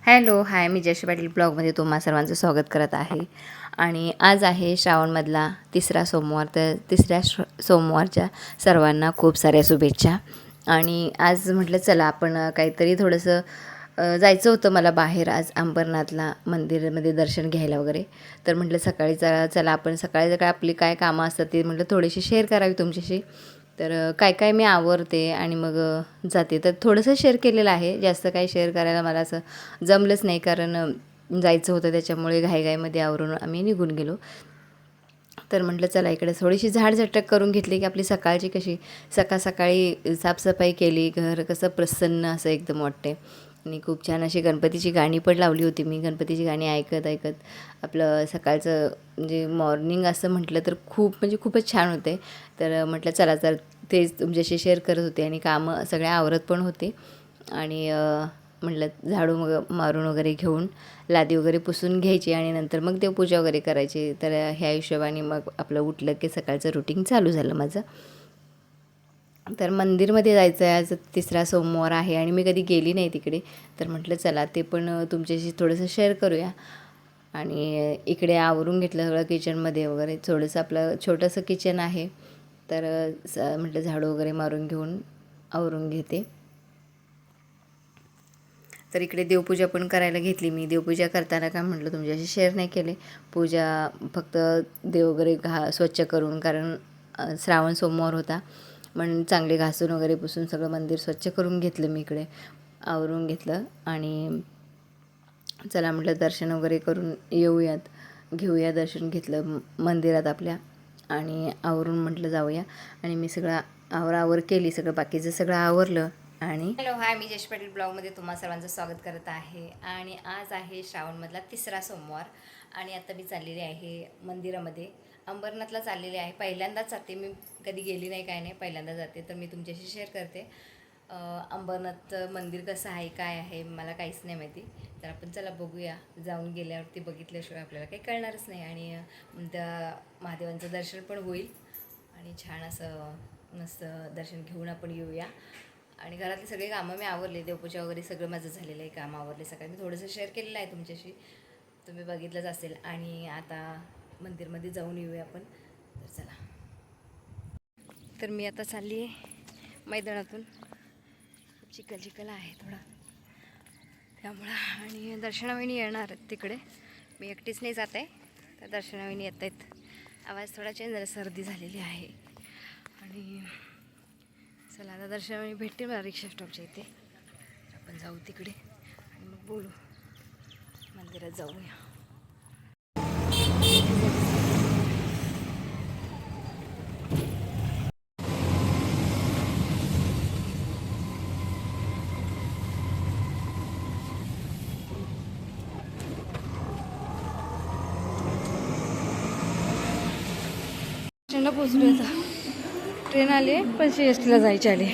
Hello, हाय. मी जयश्री पाटील ब्लॉगमध्ये तुम्हा सर्वांचं स्वागत करत आहे. आणि आज आहे श्रावणमधला तिसरा सोमवार. तर तिसऱ्या सोमवारच्या सर्वांना खूप साऱ्या शुभेच्छा. आणि आज म्हटलं चला आपण काहीतरी थोडंसं जायचं होतं मला बाहेर आज अंबरनाथला मंदिरामध्ये दर्शन घ्यायला वगैरे. तर म्हटलं सकाळी चला आपण सकाळी सकाळी आपली काय कामं असतात ते म्हटलं थोडीशी शेअर करावी तुमच्याशी. तर काय काय मी आवरते आणि मग जाते. तर थोडंसं शेअर केलेलं आहे, जास्त काही शेअर करायला मला असं जमलंच नाही, कारण जायचं होतं त्याच्यामुळे घाईघाईमध्ये आवरून आम्ही निघून गेलो. तर म्हटलं चला इकडे थोडीशी झाडझटक करून घेतली की आपली सकाळची कशी सकाळी साफसफाई केली, घर कसं प्रसन्न असं एकदम वाटते. आणि खूप छान अशी गणपतीची गाणी पण लावली होती मी. गणपतीची गाणी ऐकत ऐकत आपलं सकाळचं म्हणजे मॉर्निंग असं म्हटलं तर खूपच छान होते. तर म्हटलं चला तर तेच तुमच्याशी शेअर करत होते आणि कामं सगळ्या आवरत पण होते. आणि म्हटलं झाडू मग मारून वगैरे घेऊन लादी वगैरे पुसून घ्यायची आणि नंतर मग देवपूजा वगैरे करायची. तर ह्या हिशोबाने मग आपलं उठलं की सकाळचं रुटीन चालू झालं माझं. तर मंदिरमध्ये जायचं आहे, आज तिसरा सोमवार आहे आणि मी कधी गेली नाही तिकडे. तर म्हटलं चला ते पण तुमच्याशी थोडंसं शेअर करूया. आणि इकडे आवरून घेतलं सगळं किचनमध्ये वगैरे. थोडंसं आपलं छोटंसं किचन आहे. तर म्हटलं झाडू वगैरे मारून घेऊन आवरून घेते. तर इकडे देवपूजा पण करायला घेतली मी. देवपूजा करताना काय म्हटलं तुमच्याशी शेअर नाही केले. पूजा फक्त देव वगैरे स्वच्छ करून, कारण श्रावण सोमवार होता म्हणून चांगले घासून वगैरे पुसून सगळं मंदिर स्वच्छ करून घेतलं मी इकडे. आवरून घेतलं आणि चला म्हटलं दर्शन वगैरे करून येऊयात, घेऊया दर्शन घेतलं मंदिरात आपल्या. आणि आवरून म्हटलं जाऊया. आणि मी सगळं आवरावर केली, सगळं बाकीचं सगळं आवरलं. आणि हॅलो, हाय. मी जयश्री पाटील ब्लॉगमध्ये तुम्हा सर्वांचं स्वागत करत आहे. आणि आज आहे श्रावणमधला तिसरा सोमवार आणि आता मी चाललेली आहे मंदिरामध्ये. अंबरनाथला चाललेली आहे. पहिल्यांदाच जाते मी, कधी गेली नाही, काय नाही, पहिल्यांदा जाते. तर मी तुमच्याशी शेअर करते अंबरनाथ मंदिर कसं आहे, काय आहे, मला काहीच नाही माहिती. तर आपण चला बघूया. जाऊन गेल्यावरती बघितल्याशिवाय आपल्याला काही कळणारच नाही. आणि त्या महादेवांचं दर्शन पण होईल आणि छान असं मस्त दर्शन घेऊन आपण येऊया. आणि घरातली सगळी कामं मी आवरले, देवपूजा वगैरे सगळं माझं झालेलं आहे, काम आवरले सकाळी. मी थोडंसं शेअर केलेलं आहे तुमच्याशी, तुम्ही बघितलंच असेल. आणि आता मंदिरमध्ये जाऊन येऊया आपण. तर चला. तर मी आता चालली आहे मैदानातून. चिखल आहे थोडा त्यामुळं. आणि दर्शनावहिनी येणार आहेत तिकडे, मी एकटीच नाही जात आहे. तर दर्शनावहिनी येत आहेत. आवाज थोडा चेंज झाला, सर्दी झालेली आहे. आणि चला आता दर्शनावहिनी भेटते मला रिक्षा स्टॉपच्या इथे. आपण जाऊ तिकडे आणि मग बोलू, मंदिरात जाऊया. स्टँडला पोचलो. आता ट्रेन आली आहे, पण CSTला जायची आली.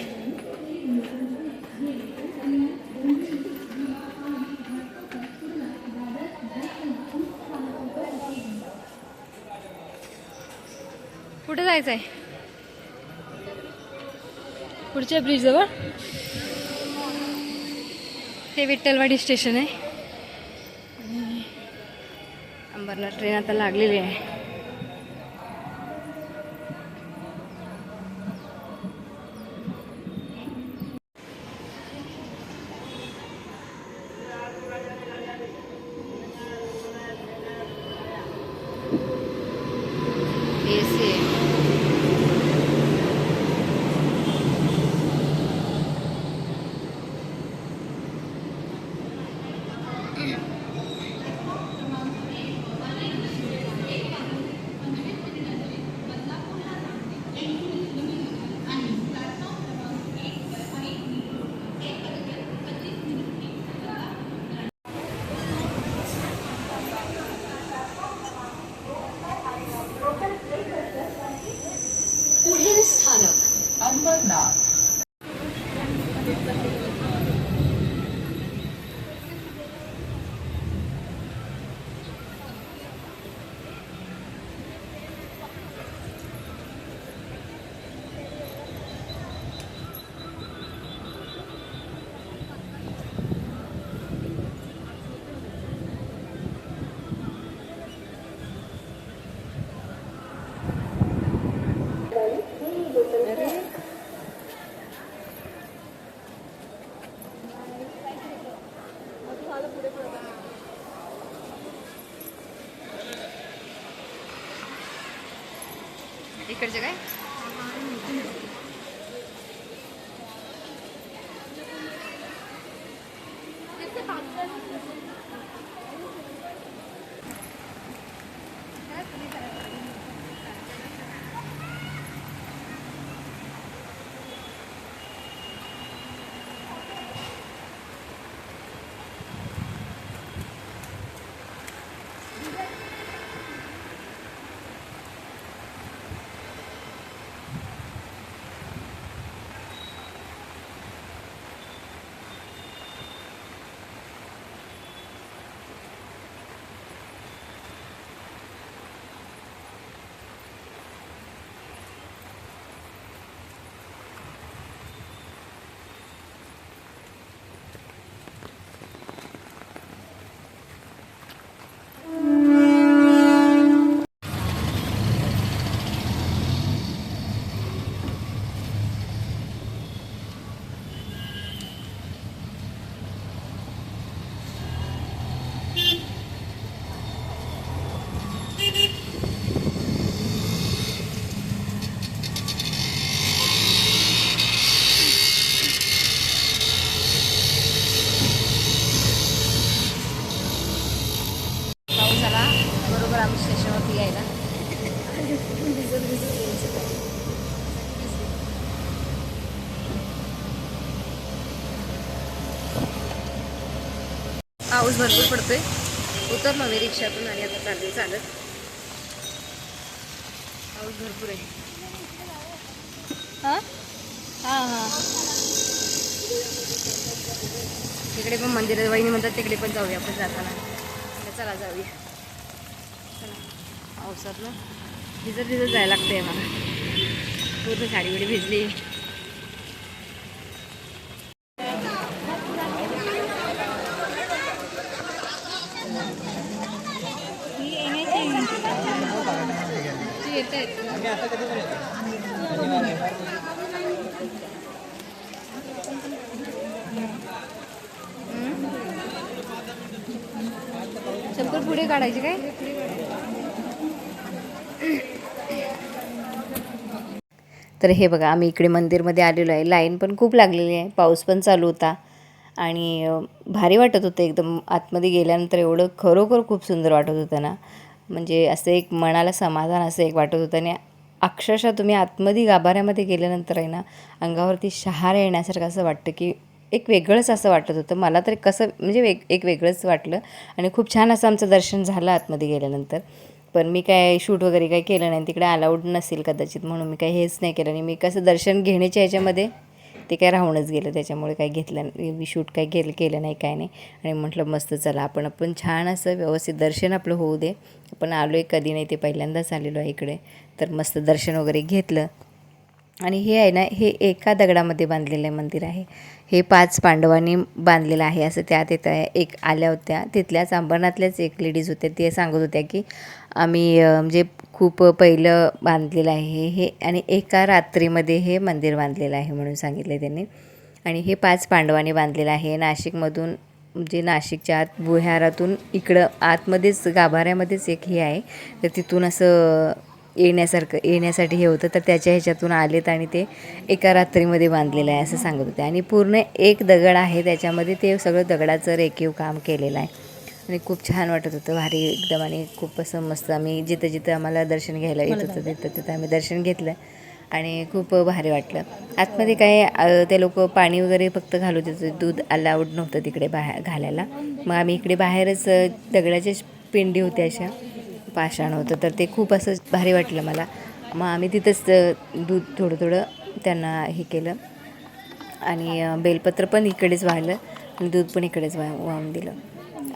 कुठे जायचं आहे? पुढच्या ब्रिजजवळ. हे विठ्ठलवाडी स्टेशन आहे. अंबरनाथ ट्रेन आता लागलेली आहे. AC आहे. इकडचे काय पाऊस आला बरोबर आम्ही स्टेशनवरती यायला पाऊस भरपूर पडतोय. उतरलो मी रिक्षातून आणि आता चालले चालत. पाऊस भरपूर आहे. हां हां हां तिकडे पण मंदिर वहिनी म्हणतात तिकडे पण जाऊया आपण जाताना. चला जाऊया. चला पावसात ना भिजत भिजत जायला लागतंय मला. पूर्ण साडी बिडी भिजली. चप्पल पुढे काढायची काय. तर हे बघा आम्ही इकडे मंदिरमध्ये आलेलो आहे. लाईन पण खूप लागलेली आहे. पाऊस पण चालू होता आणि भारी वाटत होतं एकदम. आतमध्ये गेल्यानंतर एवढं खरोखर खूप सुंदर वाटत होतं ना. म्हणजे असं एक मनाला समाधान असं एक वाटत होतं. आणि अक्षरशः तुम्ही आतमध्ये गाभाऱ्यामध्ये गेल्यानंतर आहे ना अंगावरती शहार येण्यासारखं असं वाटतं की एक वेगळंच असं वाटत होतं. मला तरी कसं म्हणजे एक वेगळंच वाटलं आणि खूप छान असं आमचं दर्शन झालं आतमध्ये गेल्यानंतर. पण मी काय शूट वगैरे काही केलं नाही. तिकडे अलाउड नसेल कदाचित म्हणून मी काही हेच नाही केलं. आणि मी कसं दर्शन घेण्याच्या ह्याच्यामध्ये ते काय राहूनच गेलं. त्याच्यामुळे काही घेतलं मी शूट काही केलं नाही काय नाही. आणि म्हटलं मस्त चला आपण छान असं व्यवस्थित दर्शन आपलं होऊ दे. आपण आलो आहे कधी नाही ते पहिल्यांदाच आलेलो आहे इकडे. तर मस्त दर्शन वगैरे घेतलं. आणि हे आहे ना हे एका दगडामध्ये बांधलेलं मंदिर आहे. हे 5 पांडवांनी बांधलेलं आहे असं त्यात येतं आहे. एक आल्या होत्या तिथल्याच अंबरनाथल्याच एक लेडीज होत्या. ते सांगत होत्या की आम्ही म्हणजे खूप पहिलं बांधलेलं आहे हे आणि एका रात्रीमध्ये हे मंदिर बांधलेलं आहे म्हणून सांगितले त्यांनी. आणि हे 5 पांडवांनी बांधलेलं आहे. नाशिकमधून म्हणजे नाशिकच्या आत बुह्यारातून इकडं आतमध्येच गाभाऱ्यामध्येच एक हे आहे. तर तिथून असं येण्यासाठी हे होतं. तर त्याच्या ह्याच्यातून आलेत आणि ते एका रात्रीमध्ये बांधलेलं आहे असं सांगत होते. आणि पूर्ण एक दगड आहे त्याच्यामध्ये ते सगळं दगडाचं रेखीव काम केलेलं आहे. आणि खूप छान वाटत होतं भारी एकदम. आणि खूप असं मस्त आम्ही जिथं आम्हाला दर्शन घ्यायला येत होतं तिथं आम्ही दर्शन घेतलं आणि खूप भारी वाटलं. आतमध्ये काय ते लोक पाणी वगैरे फक्त घालत होते. दूध अलाउड नव्हतं तिकडे बाहेर घालायला. मग आम्ही इकडे बाहेरच दगडाच्या पिंडी होत्या अशा पाषाण होतं. तर ते खूप असं भारी वाटलं मला. मग आम्ही तिथंच दूध थोडं त्यांना हे केलं आणि बेलपत्र पण इकडेच वाहिलं आणि दूध पण इकडेच वाहून दिलं.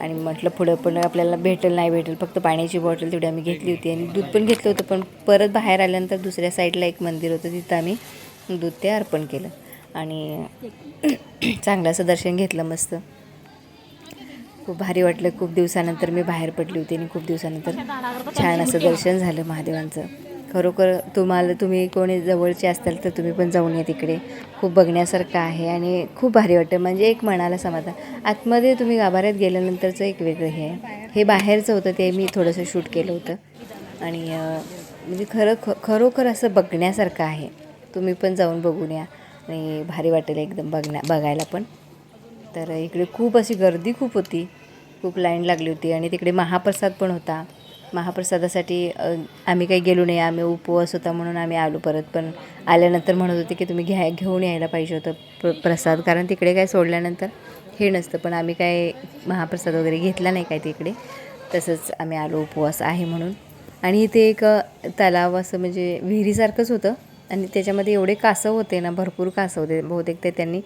आणि म्हटलं पुढं पण आपल्याला भेटेल नाही भेटेल फक्त पाण्याची बॉटल तेवढी आम्ही घेतली होती आणि दूध पण घेतलं होतं. पण परत बाहेर आल्यानंतर दुसऱ्या साईडला एक मंदिर होतं तिथं आम्ही दूध ते अर्पण केलं आणि चांगलं असं दर्शन घेतलं. मस्त खूप भारी वाटलं. खूप दिवसानंतर मी बाहेर पडली होती आणि खूप दिवसानंतर छान असं दर्शन झालं महादेवांचं. खरोखर तुम्ही कोणी जवळचे असताल तर तुम्ही पण जाऊन या तिकडे. खूप बघण्यासारखं आहे आणि खूप भारी वाटतं, म्हणजे एक मनाला समाधान. आतमध्ये तुम्ही गाभाऱ्यात गेल्यानंतरचं एक वेगळं हे आहे. हे बाहेरचं होतं, ते मी थोडंसं शूट केलं होतं. आणि म्हणजे खरोखर असं बघण्यासारखं आहे. तुम्ही पण जाऊन बघून या आणि भारी वाटेल एकदम बघायला पण. तर इकडे खूप अशी गर्दी खूप होती, खूप लाईन लागली होती. आणि तिकडे महाप्रसाद पण होता. महाप्रसादासाठी आम्ही काही गेलो नाही, आम्ही उपवास होता म्हणून आम्ही आलो परत. पण आल्यानंतर म्हणत होते की तुम्ही घेऊन यायला पाहिजे होतं प्रसाद, कारण तिकडे काय सोडल्यानंतर हे नसतं. पण आम्ही काय महाप्रसाद वगैरे घेतला नाही काय तिकडे, तसंच आम्ही आलो उपवास आहे म्हणून. आणि इथे एक तलाव असं म्हणजे विहिरीसारखंच होतं आणि त्याच्यामध्ये एवढे कासव होते ना, भरपूर कासव होते. बहुतेक ते त्यांनी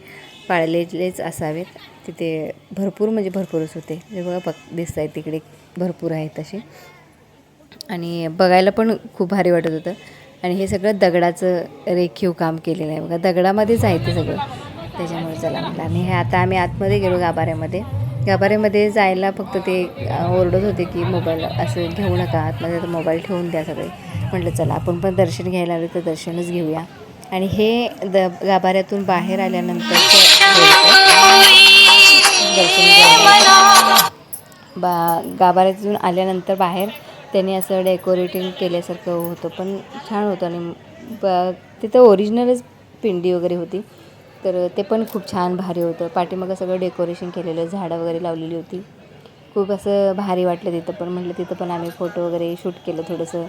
पाळलेलेच असावेत. तिथे भरपूर म्हणजे भरपूरच होते. हे बघा दिसत आहेत तिकडे भरपूर आहेत तसे. आणि बघायला पण खूप भारी वाटत होतं. आणि हे सगळं दगडाचं रेखीव काम केलेलं आहे बघा, दगडामध्येच आहे ते सगळं. त्याच्यामुळे चला म्हटलं. आणि हे आता आम्ही आतमध्ये गेलो गाभाऱ्यामध्ये जायला फक्त ते ओरडत होते की मोबाईल असं घेऊ नका, आतमध्ये तर मोबाईल ठेवून द्या सगळे. म्हटलं चला आपण पण दर्शन घ्यायला आलो तर दर्शनच घेऊया. आणि हे गाभाऱ्यातून बाहेर आल्यानंतर गाभाऱ्यातून आल्यानंतर बाहेर त्यांनी असं डेकोरेटिंग केल्यासारखं होतं, पण छान होतं. आणि तिथं ओरिजिनलच पिंडी वगैरे होती, तर ते पण खूप छान भारी होतं. पाठीमागं सगळं डेकोरेशन केलेलं, झाडं वगैरे लावलेली होती. खूप असं भारी वाटलं तिथं पण. म्हटलं तिथं पण आम्ही फोटो वगैरे शूट केलं थोडंसं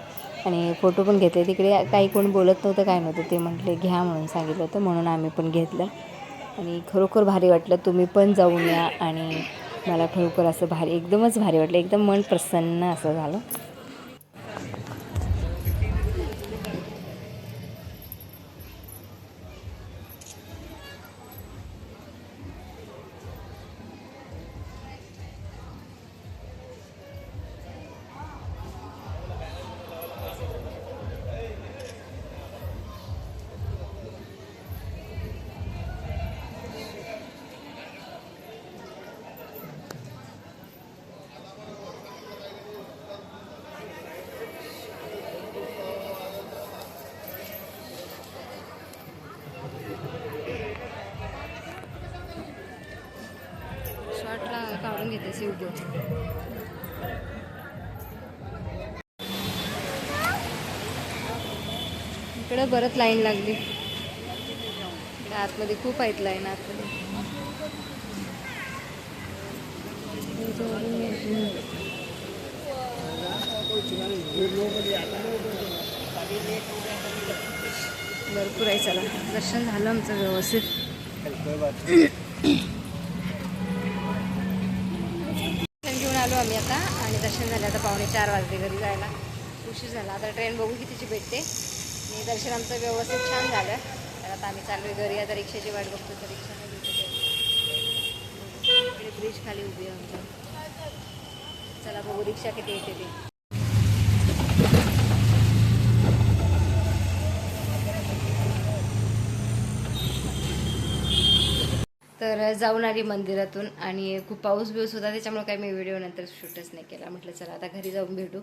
आणि फोटो पण घेतले. तिकडे काही कोण बोलत नव्हतं, काय नव्हतं, ते म्हटले घ्या म्हणून सांगितलं होतं, म्हणून आम्ही पण घेतलं. आणि खरोखर भारी वाटलं. तुम्ही पण जाऊन या. आणि मला खरोखर असं एकदमच भारी वाटलं, एकदम मन प्रसन्न असं झालं. शॉर्टला काढून घेते शिवगो. इकडं बरंच लाईन लागली. इकडे आतमध्ये खूप आहेत लाईन आतमध्ये. भरपूर आहे. चला दर्शन झालं आमचं व्यवस्थित. घेऊन आलो आम्ही आता आणि दर्शन झालं. आता 4:45 वाजले घरी जायला, उशीर झाला. आता ट्रेन बघू कितीची भेटते. आणि दर्शन आमचं व्यवस्थित छान झालं. तर आता आम्ही चाललो आहे घरी. आता रिक्षाची वाट बघतो, तर रिक्षा नाही भेटत. इकडे ब्रिज खाली उभी आहे आमच्या. चला बघू रिक्षा किती येते ती. तर जाऊन आली मंदिरातून आणि खूप पाऊस होता, त्याच्यामुळे काही मी व्हिडिओ नंतर शूटच नाही केला. म्हटलं चला आता घरी जाऊन भेटू.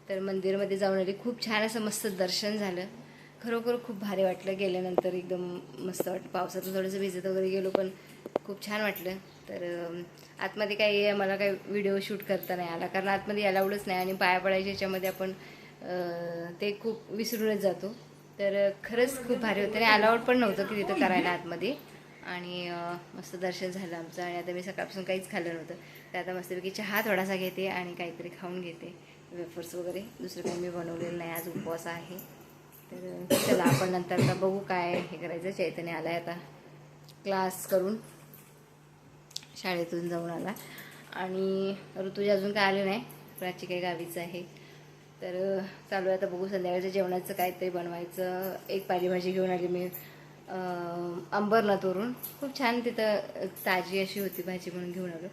तर मंदिरमध्ये जाऊन आली. खूप छान असं मस्त दर्शन झालं. खरोखर खूप भारी वाटलं. गेल्यानंतर एकदम मस्त वाटलं. पावसातून थोडंसं भिजत वगैरे गेलो, पण खूप छान वाटलं. तर आतमध्ये काही मला काही व्हिडिओ शूट करता नाही आला, कारण आतमध्ये अलाउडच नाही. आणि पाया पडायच्या ह्याच्यामध्ये आपण ते खूप विसरूनच जातो. तर खरंच खूप भारी होतं. आणि अलाउड पण नव्हतं की तिथं करायला आतमध्ये. आणि मस्त दर्शन झालं आमचं. आणि आता मी सकाळपासून काहीच खाल्लं नव्हतं, तर आता मस्तपैकी चहा थोडासा घेते आणि काहीतरी खाऊन घेते, वेफर्स वगैरे. दुसरं काही मी बनवलेलं नाही, आज उपवास आहे. तर चला आपण नंतर आता बघू काय हे करायचं. चैतन्य आला आहे आता क्लास करून, शाळेतून जाऊन आला. आणि ऋतुजा अजून काय आले नाही, प्राची काही गावीच आहे. तर चालू आहे आता बघू संध्याकाळच्या जेवणाचं काहीतरी बनवायचं. एक पालेभाजी घेऊन आली मी अंबरनाथवरून. खूप छान तिथं ताजी अशी होती भाजी, म्हणून घेऊन आलो.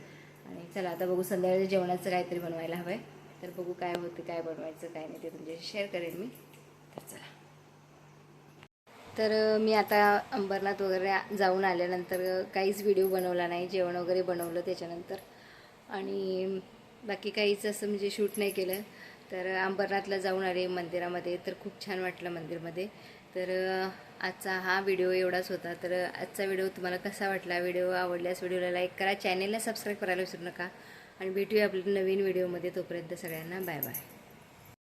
आणि चला आता बघू संध्याकाळच्या जेवणाचं काहीतरी बनवायला हवं आहे. तर बघू काय होतं, काय बनवायचं काय नाही, ते तुमच्याशी शेअर करेन मी. तर चला. तर मी आता अंबरनाथ वगैरे जाऊन आल्यानंतर काहीच व्हिडिओ बनवला नाही. जेवण वगैरे बनवलं त्याच्यानंतर, आणि बाकी काहीच असं म्हणजे शूट नाही केलं. तर अंबरनाथला जाऊन आले मंदिरामध्ये, तर खूप छान वाटलं मंदिरमध्ये. तर आजचा हा व्हिडिओ एवढाच होता. तर आजचा व्हिडिओ तुम्हाला कसा वाटला? व्हिडिओ आवडल्यास व्हिडिओला लाईक करा, चॅनेलला सबस्क्राईब करायला विसरू नका आणि भेटूया आपल्या नवीन व्हिडिओमध्ये. तोपर्यंत सगळ्यांना बाय बाय.